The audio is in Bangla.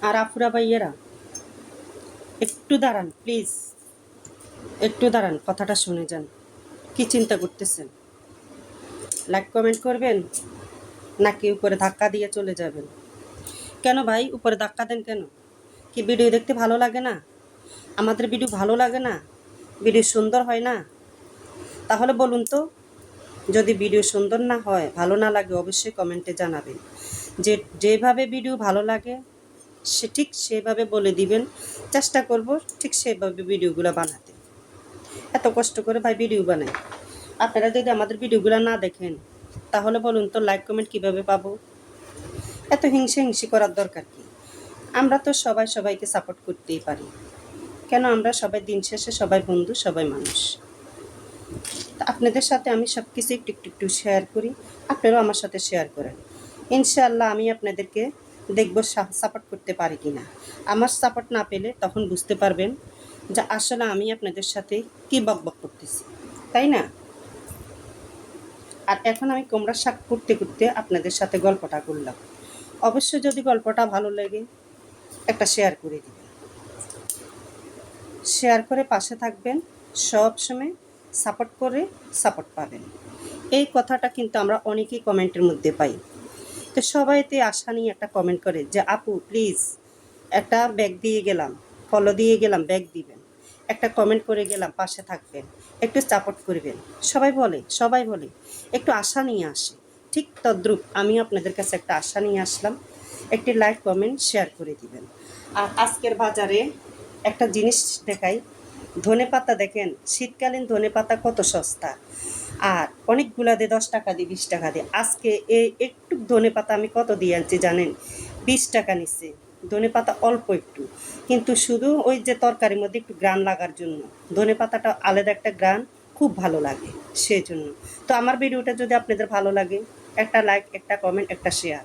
আর আফুরা ভাইয়েরা একটু দাঁড়ান প্লিজ, একটু দাঁড়ান, কথাটা শুনে যান। কি চিন্তা করতেছেন? লাইক কমেন্ট করবেন নাকি উপরে ধাক্কা দিয়ে চলে যাবেন? কেন ভাই উপরে ধাক্কা দেন কেন? কি ভিডিও দেখতে ভালো লাগে না? আমাদের ভিডিও ভালো লাগে না? ভিডিও সুন্দর হয় না? তাহলে বলুন তো, যদি ভিডিও সুন্দর না হয়, ভালো না লাগে, অবশ্যই কমেন্টে জানাবেন। যেভাবে ভিডিও ভালো লাগে ঠিক সেভাবে বলে দিবেন, চেষ্টা করব ঠিক সেভাবে ভিডিওগুলো বানাতে। এত কষ্ট করে ভাই ভিডিও বানাই, আপনারা যদি আমাদের ভিডিওগুলো না দেখেন তাহলে বলুন তো লাইক কমেন্ট কীভাবে পাবো? এত হিংসি করার দরকার কি? আমরা তো সবাই সবাইকে সাপোর্ট করতেই পারি। কেন? আমরা সবাই দিন শেষে সবাই বন্ধু, সবাই মানুষ। তা আপনাদের সাথে আমি সব কিছু একটু একটু একটু শেয়ার করি, আপনারাও আমার সাথে শেয়ার করেন। ইনশাআল্লাহ আমি আপনাদেরকে দেখব সাপোর্ট করতে পারি কি না। আমার সাপোর্ট না পেলে তখন বুঝতে পারবেন যে আসলে আমি আপনাদের সাথে কী বকবক করতেছি, তাই না? আর এখন আমি কুমড়ার শাক করতে করতে আপনাদের সাথে গল্পটা করলাম। অবশ্যই যদি গল্পটা ভালো লাগে একটা শেয়ার করে দিবেন, শেয়ার করে পাশে থাকবেন, সব সময় সাপোর্ট করে সাপোর্ট পাবেন। এই কথাটা কিন্তু আমরা অনেকেই কমেন্টের মধ্যে পাই। তো সবাইতে আশা নিয়ে একটা কমেন্ট করে যে আপু প্লিজ একটা ব্যাগ দিয়ে গেলাম, ফলো দিয়ে গেলাম, ব্যাগ দিবেন, একটা কমেন্ট করে গেলাম, পাশে থাকবেন, একটু সাপোর্ট করবেন। সবাই বলে একটু আশা নিয়ে আসে। ঠিক তদ্রূপ আমি আপনাদের কাছে একটা আশা নিয়ে আসলাম, একটি লাইক কমেন্ট শেয়ার করে দিবেন। আর আজকের বাজারে একটা জিনিস দেখাই, ধনেপাতা দেখেন, শীতকালীন ধনেপাতা কত সস্তা, আর অনেকগুলা দিয়ে 10 টাকা দিয়ে 20 টাকা দিয়ে। আজকে এই একটু ধনেপাতা আমি কত দিয়ে আনছি জানেন? 20 টাকা নিচ্ছে। ধনেপাতা অল্প একটু, কিন্তু শুধু ওই যে তরকারির মধ্যে একটু গ্রান লাগার জন্য। ধনেপাতাটা আলাদা একটা গ্রান, খুব ভালো লাগে সেজন্য। তো আমার ভিডিওটা যদি আপনাদের ভালো লাগে একটা লাইক, একটা কমেন্ট, একটা শেয়ার।